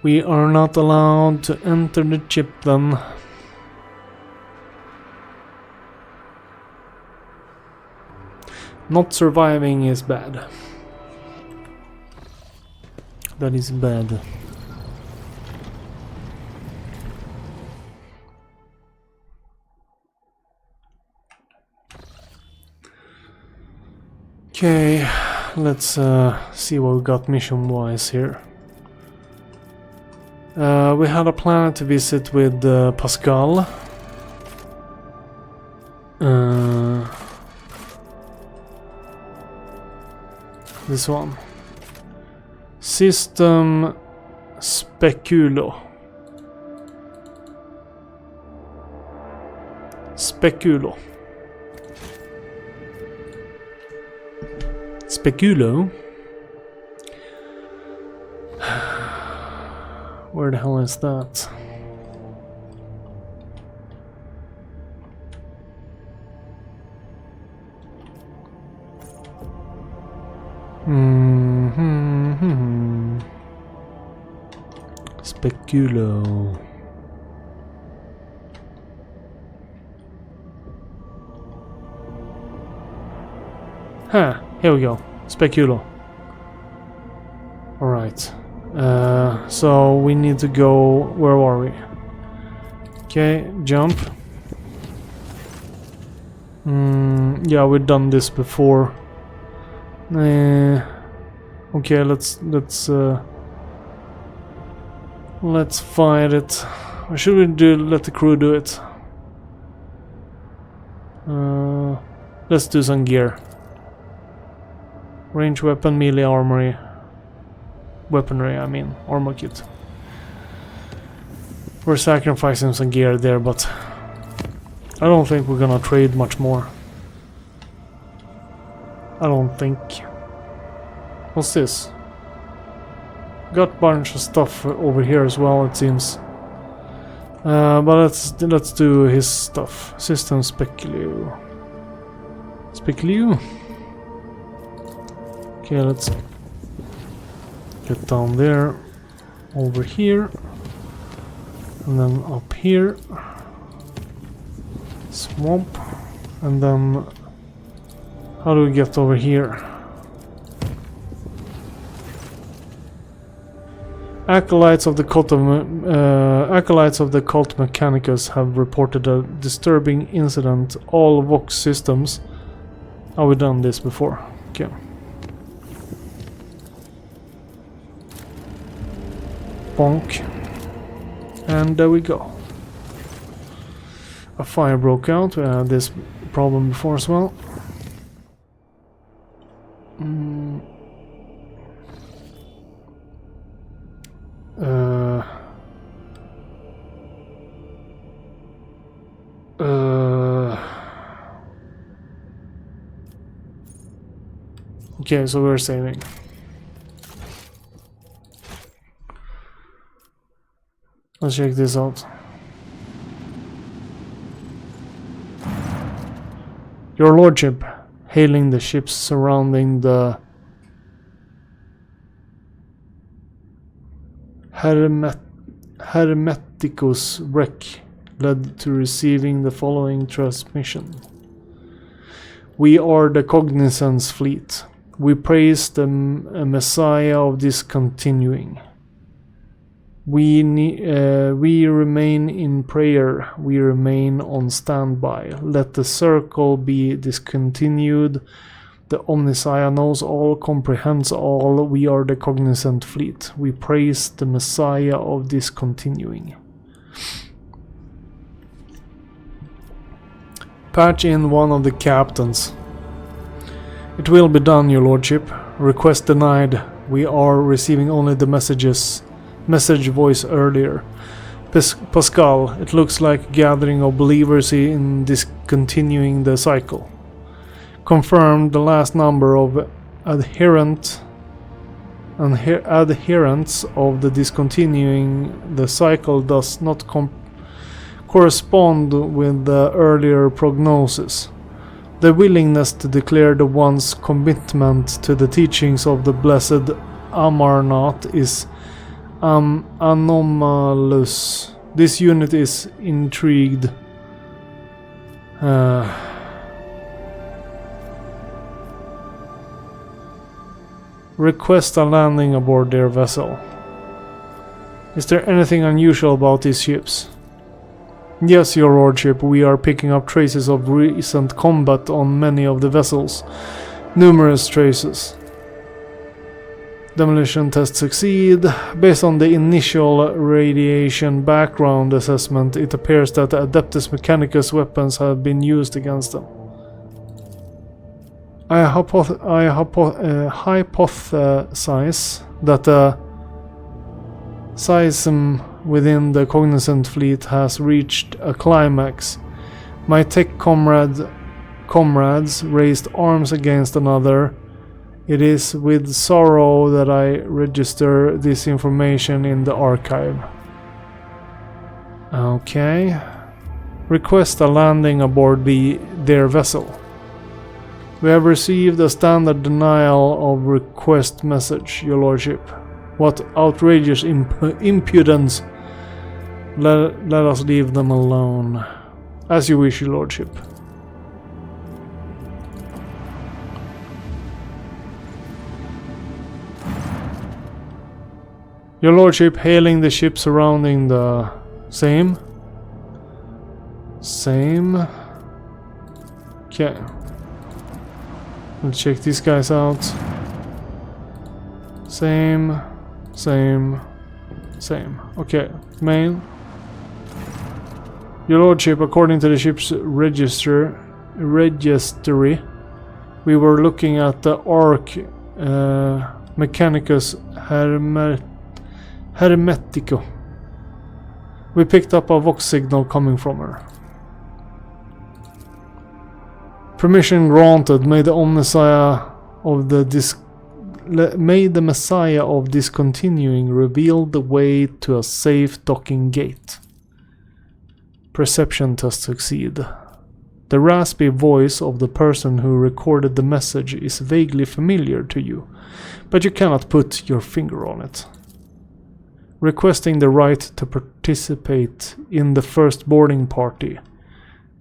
We are not allowed to enter the ship then. Not surviving is bad. That is bad. Okay, let's see what we got mission-wise here. We had a planet to visit with Pascal. This one. System Speculo. Speculo. Speculo? Where the hell is that? Speculo. Huh, here we go. Speculo. Alright. So we need to go. Where are we? Okay, jump. Yeah, we've done this before. Okay, let's fight it. Or should we let the crew do it? Let's do some gear. Range weapon, melee armory. Weaponry, I mean, armor kit. We're sacrificing some gear there, but I don't think we're gonna trade much more. I don't think. What's this? Got a bunch of stuff over here as well, it seems. But let's do his stuff. System Speculio. Speculio? Okay, let's get down there, over here, and then up here. Swamp, and then how do we get over here? Acolytes of the cult Mechanicus have reported a disturbing incident. All Vox systems. Have we done this before? Okay. Bonk. And there we go. A fire broke out. We had this problem before as well. Okay, so we're saving. Let's check this out. Your Lordship, hailing the ships surrounding the Hermeticus wreck led to receiving the following transmission. We are the Cognizance fleet. We praise the Messiah of discontinuing. We remain in prayer. We remain on standby. Let the circle be discontinued. The Omnissiah knows all, comprehends all. We are the Cognizant fleet. We praise the Messiah of discontinuing. Patch in one of the captains. It will be done, Your Lordship. Request denied. We are receiving only the message voice earlier. Pascal, it looks like a gathering of believers in discontinuing the cycle. Confirmed, the last number of adherents of the discontinuing the cycle does not correspond with the earlier prognosis. The willingness to declare the one's commitment to the teachings of the blessed Amarnath is Anomalous. This unit is intrigued. Request a landing aboard their vessel. Is there anything unusual about these ships? Yes, your lordship, we are picking up traces of recent combat on many of the vessels. Numerous traces. Demolition tests succeed. Based on the initial radiation background assessment, it appears that the Adeptus Mechanicus weapons have been used against them. I hypothesize that the seism within the cognizant fleet has reached a climax. My tech comrades raised arms against another. It is with sorrow that I register this information in the archive. Okay. Request a landing aboard their vessel. We have received a standard denial of request message, your lordship. What outrageous impudence. Let us leave them alone. As you wish, your lordship. Your lordship, hailing the ship surrounding the... Same. Okay. Let's check these guys out. Same. Okay, main. Your lordship, according to the ship's registry, we were looking at the Arc Mechanicus Hermetico. We picked up a Vox signal coming from her. Permission granted. May the Messiah of Discontinuing reveal the way to a safe docking gate. Perception test succeed. The raspy voice of the person who recorded the message is vaguely familiar to you, but you cannot put your finger on it. Requesting the right to participate in the first boarding party.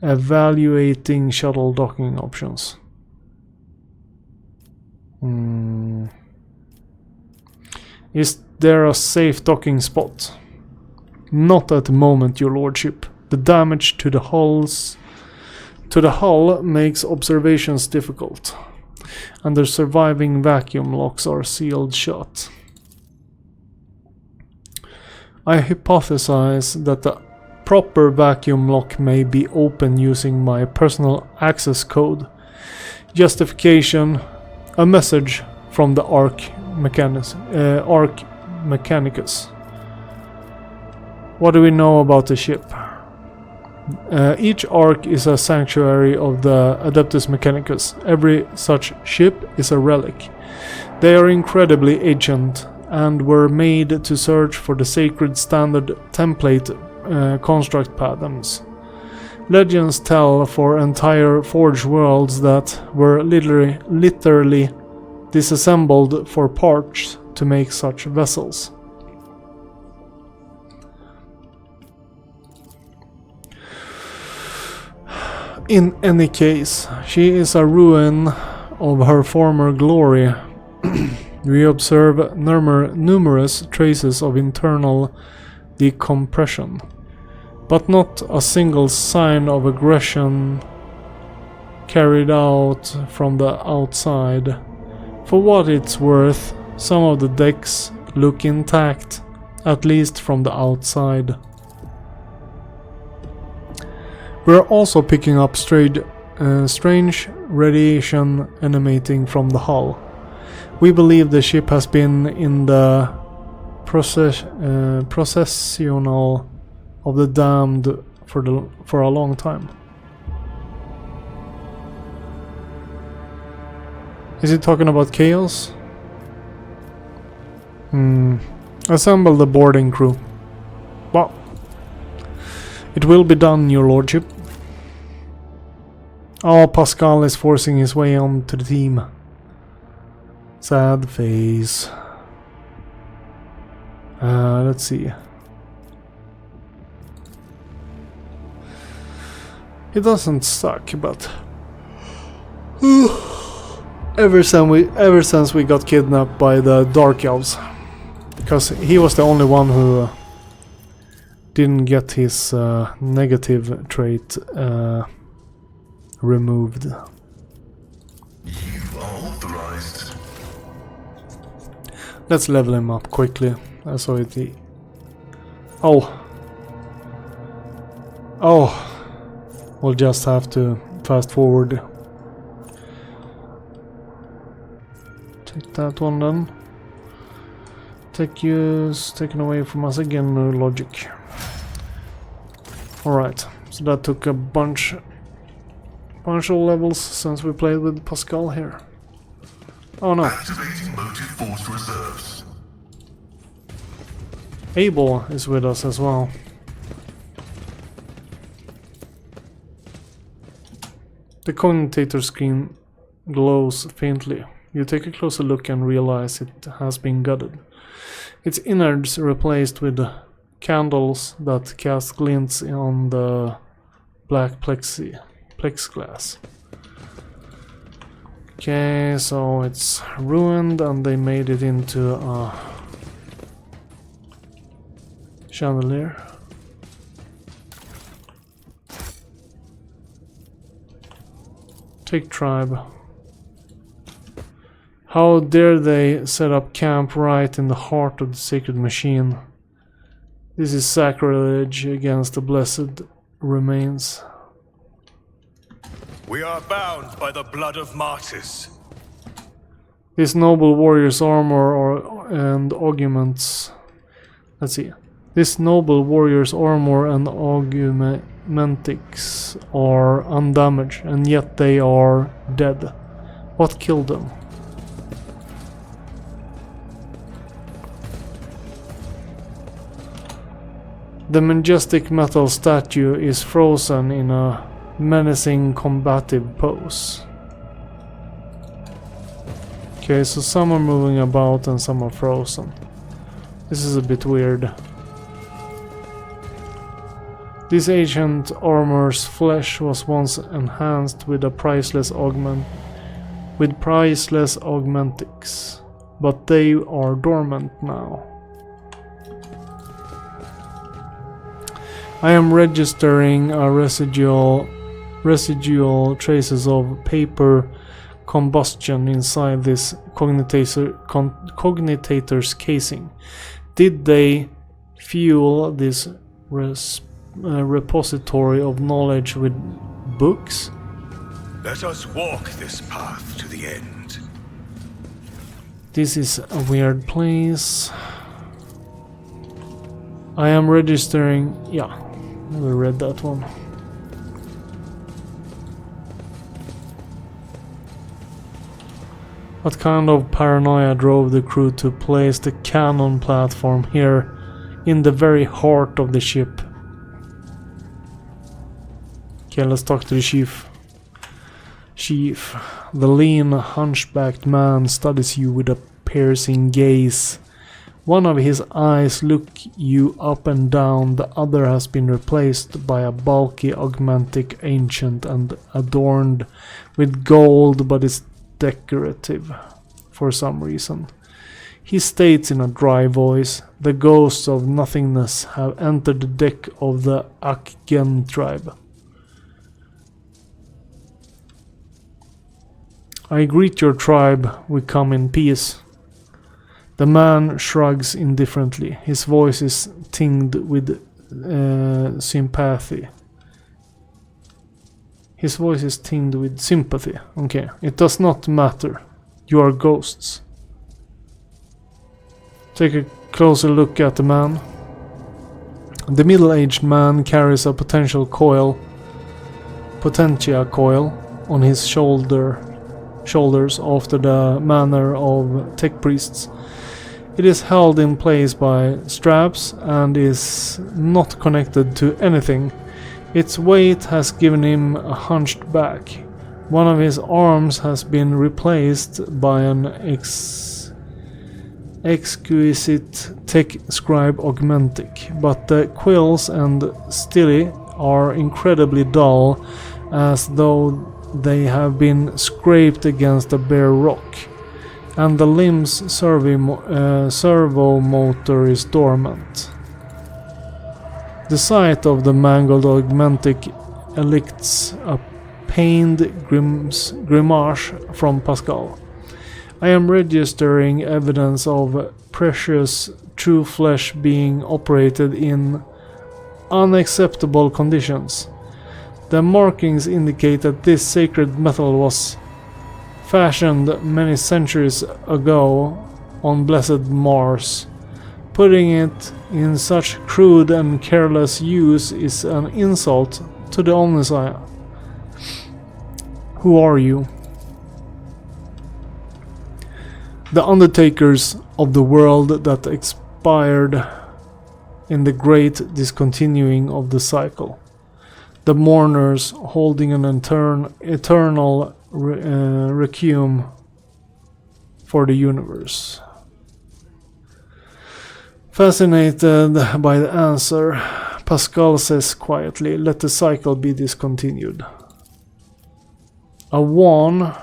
Evaluating shuttle docking options. Is there a safe docking spot? Not at the moment, your lordship. The damage to the hull makes observations difficult, and the surviving vacuum locks are sealed shut. I hypothesize that the proper vacuum lock may be opened using my personal access code. Justification: a message from the Arc Mechanicus. What do we know about the ship? Each Arc is a sanctuary of the Adeptus Mechanicus. Every such ship is a relic. They are incredibly ancient and were made to search for the sacred standard template construct patterns. Legends tell for entire forged worlds that were literally disassembled for parts to make such vessels. In any case, she is a ruin of her former glory. We observe numerous traces of internal decompression, but not a single sign of aggression carried out from the outside. For what it's worth, some of the decks look intact, at least from the outside. We are also picking up strange radiation emanating from the hull. We believe the ship has been in the processional of the damned for a long time. Is he talking about chaos? Assemble the boarding crew. Well, it will be done, your lordship. Oh, Pascal is forcing his way onto the team. Sad face. Let's see. It doesn't suck, but ever since we got kidnapped by the Dark Elves, because he was the only one who didn't get his negative trait removed. You are authorized. Let's level him up quickly. I saw it. Oh. We'll just have to fast forward. Take that one then. Tech use taken away from us again, no logic. Alright, so that took a bunch of levels since we played with Pascal here. Oh no. Activating motive force reserves. Abel is with us as well. The commutator screen glows faintly. You take a closer look and realize it has been gutted. Its innards replaced with candles that cast glints on the black plexiglass. Okay, so it's ruined and they made it into a chandelier. Take tribe. How dare they set up camp right in the heart of the sacred machine? This is sacrilege against the blessed remains. We are bound by the blood of martyrs. This noble warrior's armor and augments. Let's see. This noble warrior's armor and augmentics are undamaged, and yet they are dead. What killed them? The majestic metal statue is frozen in a menacing combative pose. Okay, so some are moving about and some are frozen. This is a bit weird. This ancient armor's flesh was once enhanced with a priceless augmentics, but they are dormant now. I am registering a residual traces of paper combustion inside this cognitator's casing. Did they fuel this repository of knowledge with books? Let us walk this path to the end. This is a weird place. I am registering. Yeah, we read that one. What kind of paranoia drove the crew to place the cannon platform here in the very heart of the ship? Okay, let's talk to the chief. Chief, the lean, hunchbacked man studies you with a piercing gaze. One of his eyes looks you up and down, the other has been replaced by a bulky augmentic ancient and adorned with gold, but is decorative for some reason. He states in a dry voice, the ghosts of nothingness have entered the deck of the Akgen tribe. I greet your tribe, we come in peace. The man shrugs indifferently. His voice is tinged with sympathy. His voice is tinged with sympathy. Okay, it does not matter. You are ghosts. Take a closer look at the man. The middle-aged man carries a potentia coil on his shoulders after the manner of tech priests. It is held in place by straps and is not connected to anything. Its weight has given him a hunched back. One of his arms has been replaced by an exquisite tech scribe augmentic, but the quills and stili are incredibly dull, as though they have been scraped against a bare rock, and the limb's servo motor is dormant. The sight of the mangled augmentic elicits a pained grimace from Pascal. I am registering evidence of precious true flesh being operated in unacceptable conditions. The markings indicate that this sacred metal was fashioned many centuries ago on blessed Mars. Putting it in such crude and careless use is an insult to the Omnissiah. Who are you? The undertakers of the world that expired in the great discontinuing of the cycle. The mourners holding an eternal requiem for the universe. Fascinated by the answer, Pascal says quietly, "Let the cycle be discontinued." A wan,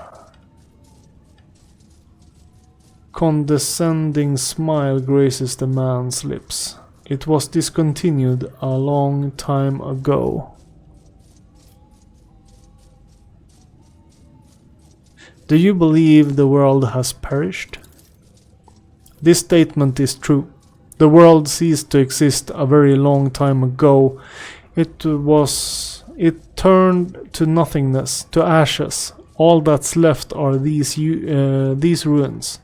condescending smile graces the man's lips. It was discontinued a long time ago. Do you believe the world has perished? This statement is true. The world ceased to exist a very long time ago. It turned to nothingness, to ashes. All that's left are these ruins.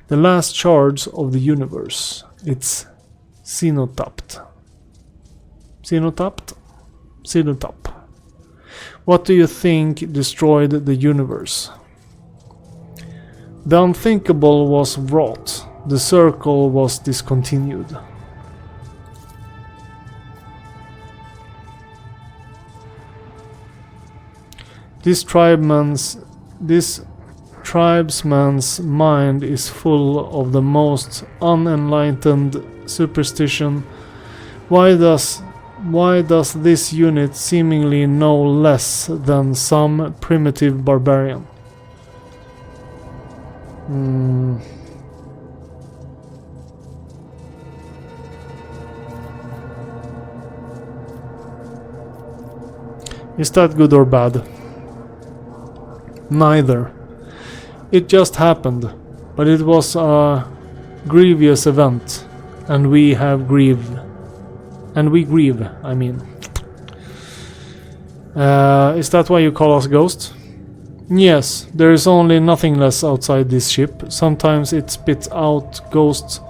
The last shards of the universe. It's cenotapped. Cenotapped? Cenotap. What do you think destroyed the universe? The unthinkable was wrought. The circle was discontinued. This tribesman's mind is full of the most unenlightened superstition. Why does this unit seemingly know less than some primitive barbarian? Is that good or bad? Neither. It just happened, but it was a grievous event, and we grieve, I mean. Is that why you call us ghosts? Yes, there is only nothingness outside this ship. Sometimes it spits out ghosts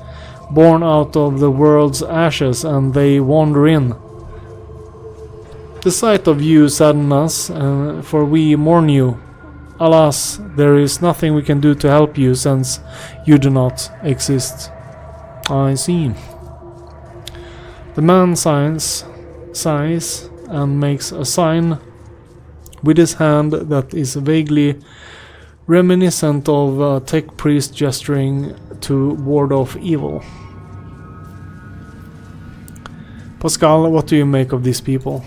born out of the world's ashes, and they wander in. The sight of you saddens us, for we mourn you. Alas, there is nothing we can do to help you, since you do not exist. I see. The man sighs, and makes a sign with his hand that is vaguely reminiscent of a tech priest gesturing to ward off evil. Pascal, what do you make of these people?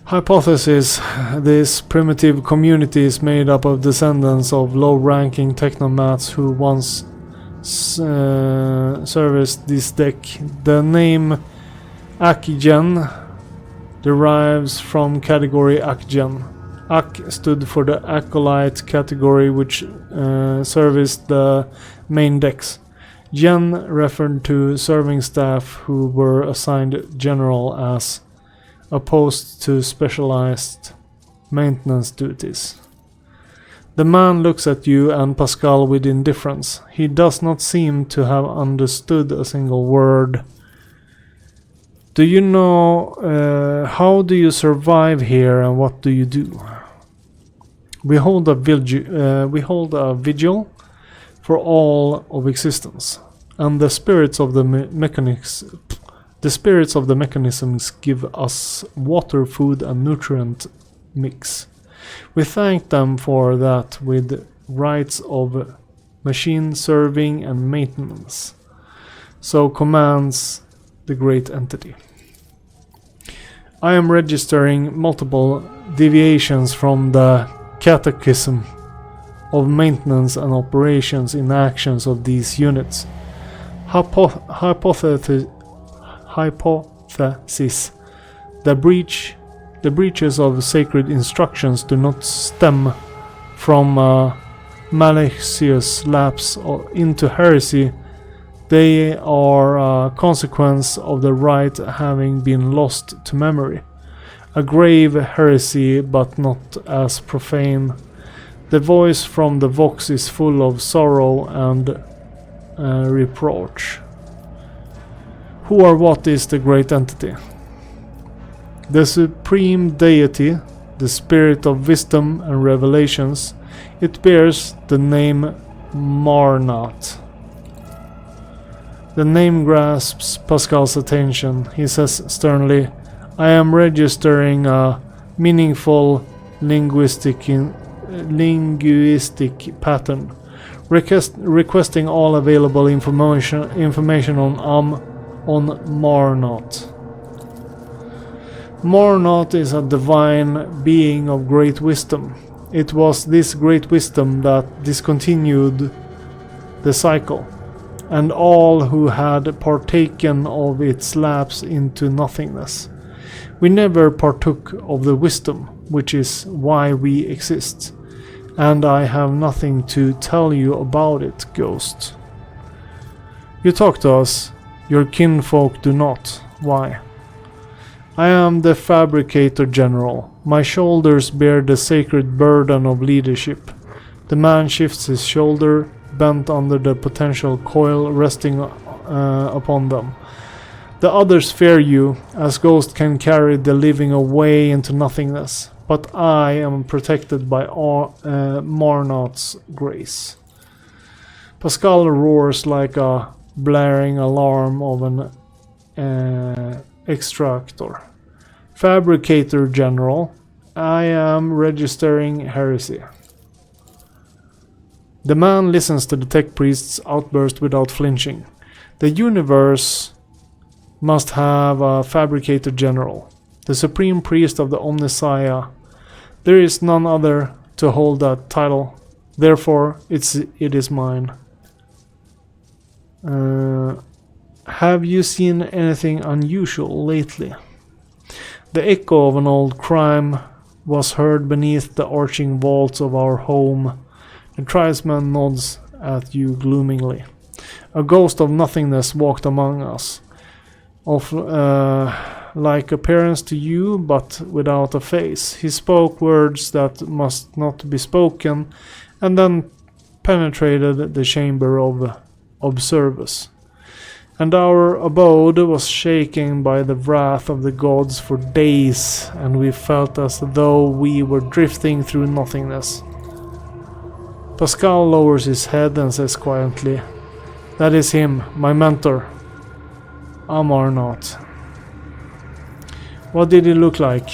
Hypothesis: this primitive community is made up of descendants of low-ranking technomats who once serviced this deck. The name Akgen derives from category Akgen. Ak stood for the acolyte category, which serviced the main decks. Gen referred to serving staff who were assigned general as opposed to specialized maintenance duties. The man looks at you and Pascal with indifference. He does not seem to have understood a single word. Do you know how do you survive here, and what do you do? We hold a vigil for all of existence, and the spirits of the mechanisms give us water, food, and nutrient mix. We thank them for that with rites of machine serving and maintenance. So commands the great entity. I am registering multiple deviations from the catechism of maintenance and operations in actions of these units. Hypothesis. The breaches of sacred instructions do not stem from malicious lapse into heresy. They are a consequence of the rite having been lost to memory. A grave heresy, but not as profane. The voice from the Vox is full of sorrow and reproach. Who or what is the great entity? The supreme deity, the spirit of wisdom and revelations. It bears the name Marnat. The name grasps Pascal's attention. He says sternly, I am registering a meaningful linguistic pattern, requesting all available information on Marnat. Marnat is a divine being of great wisdom. It was this great wisdom that discontinued the cycle, and all who had partaken of its lapse into nothingness. We never partook of the wisdom, which is why we exist, and I have nothing to tell you about it, Ghost. You talk to us, your kinfolk do not. Why? I am the Fabricator General. My shoulders bear the sacred burden of leadership. The man shifts his shoulder, bent under the potential coil resting upon them. The others fear you, as Ghost can carry the living away into nothingness, but I am protected by Marnat's grace. Pascal roars like a blaring alarm of an extractor. Fabricator General, I am registering heresy. The man listens to the tech priest's outburst without flinching. The universe must have a Fabricator General, the supreme priest of the Omnissiah. There is none other to hold that title, therefore it is mine. Have you seen anything unusual lately? The echo of an old crime was heard beneath the arching vaults of our home. The tribesman nods at you gloomingly. A ghost of nothingness walked among us, of like appearance to you, but without a face. He spoke words that must not be spoken, and then penetrated the chamber of observers. And our abode was shaken by the wrath of the gods for days, and we felt as though we were drifting through nothingness. Pascal lowers his head and says quietly, "That is him, my mentor, Marnat." What did he look like?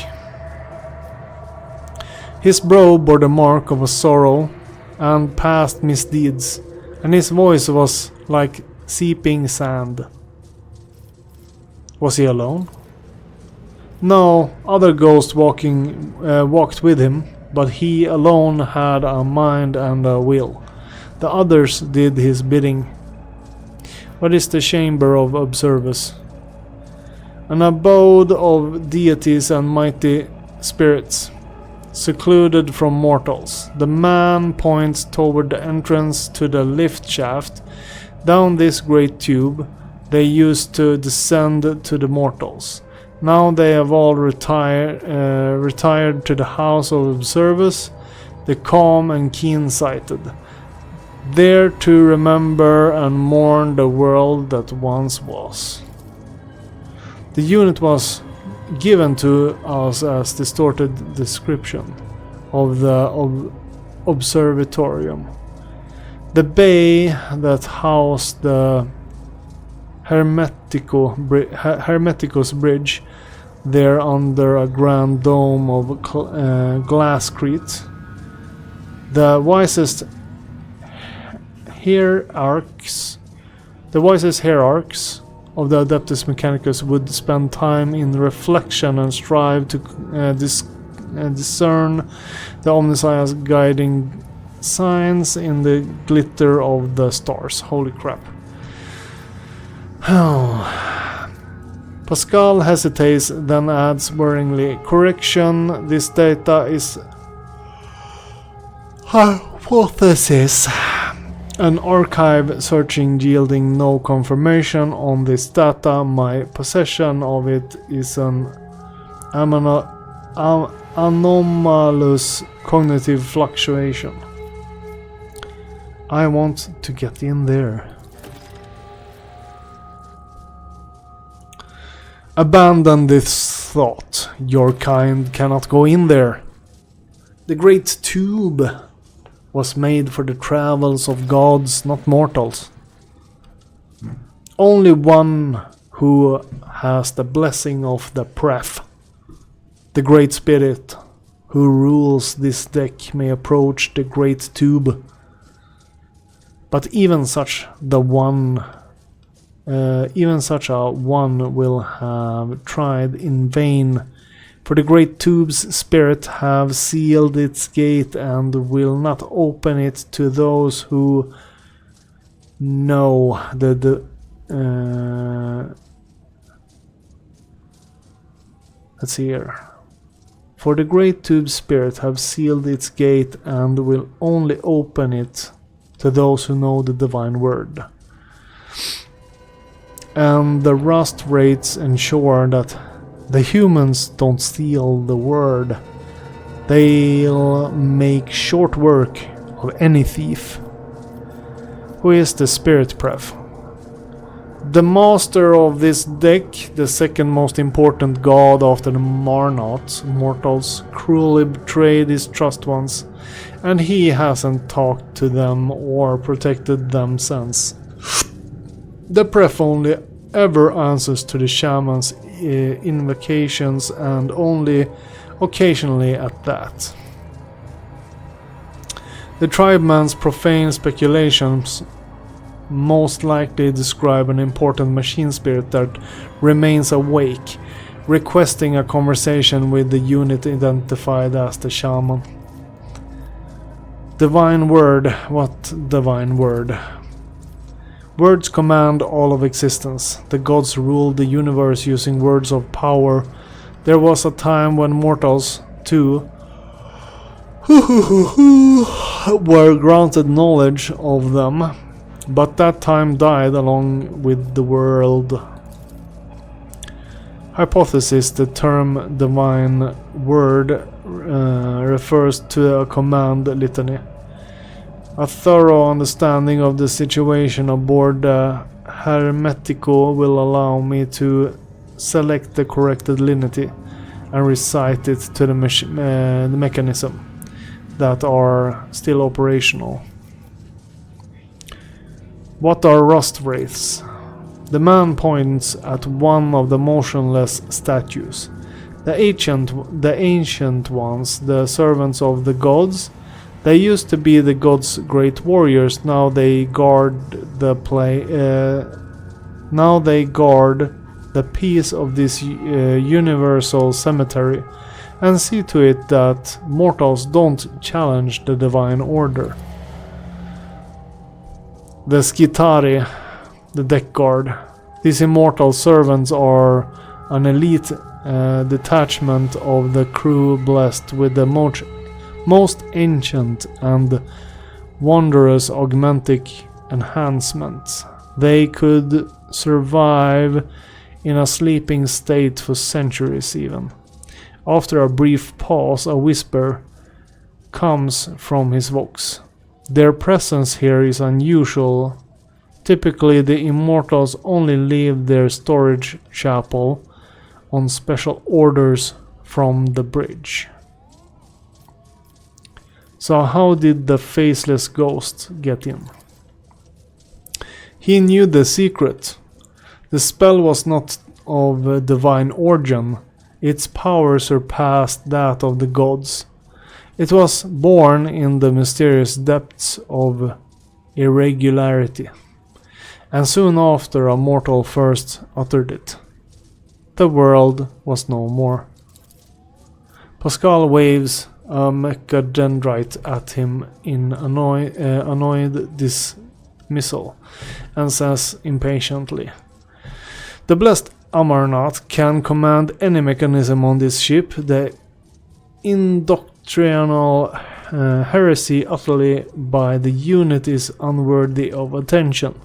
His brow bore the mark of a sorrow and past misdeeds, and his voice was like seeping sand. Was he alone? No, other ghosts walked with him, but he alone had a mind and a will. The others did his bidding. What is the chamber of observers? An abode of deities and mighty spirits, secluded from mortals. The man points toward the entrance to the lift shaft. Down this great tube they used to descend to the mortals. Now they have all retired to the house of observers, the calm and keen-sighted, there to remember and mourn the world that once was. The unit was given to us as distorted description of the observatorium. The bay that housed the Hermeticus Bridge, there under a grand dome of glasscrete. The wisest hierarchs, the wisest hierarchs of the Adeptus Mechanicus would spend time in reflection and strive to discern the Omnissiah's guiding signs in the glitter of the stars. Holy crap. Pascal hesitates, then adds worryingly, correction, this data is hypothesis. An archive searching yielding no confirmation on this data. My possession of it is an anomalous cognitive fluctuation. I want to get in there. Abandon this thought. Your kind cannot go in there. The great tube was made for the travels of gods, not mortals. Only one who has the blessing of the Pref, the Great Spirit, who rules this deck, may approach the great tube. But even such a one will have tried in vain, for the great tube's spirit have sealed its gate and will not open it to those who know let's see here. For the great tube's spirit have sealed its gate and will only open it to those who know the divine word. And the rust rates ensure that the humans don't steal the word. They'll make short work of any thief. Who is the Spirit Pref? The master of this deck, the second most important god after the Marnots, mortals, cruelly betrayed his trust once, and he hasn't talked to them or protected them since. The Pref only ever answers to the shaman's invocations, and only occasionally at that. The tribeman's profane speculations most likely describe an important machine spirit that remains awake, requesting a conversation with the unit identified as the shaman. Divine word. What divine word? Words command all of existence. The gods ruled the universe using words of power. There was a time when mortals, too, were granted knowledge of them, but that time died along with the world. Hypothesis. The term divine word refers to a command litany. A thorough understanding of the situation aboard the Hermetico will allow me to select the corrected lineage and recite it to the mechanism that are still operational. What are rust wraiths? The man points at one of the motionless statues. The ancient ones, the servants of the gods. They used to be the gods' great warriors. Now they guard the peace of this universal cemetery, and see to it that mortals don't challenge the divine order. The Skitari, the deck guard. These immortal servants are an elite detachment of the crew blessed with the most ancient and wondrous augmentic enhancements. They could survive in a sleeping state for centuries even. After a brief pause, a whisper comes from his vox. Their presence here is unusual. Typically, the immortals only leave their storage chapel on special orders from the bridge. So how did the faceless ghost get in? He knew the secret. The spell was not of divine origin. Its power surpassed that of the gods. It was born in the mysterious depths of irregularity, and soon after a mortal first uttered it. The world was no more. Pascal waves a mechadendrite at him in annoyed dismissal, and says impatiently, "The blessed Amarnath can command any mechanism on this ship. The indoctrinal heresy utterly by the unit is unworthy of attention."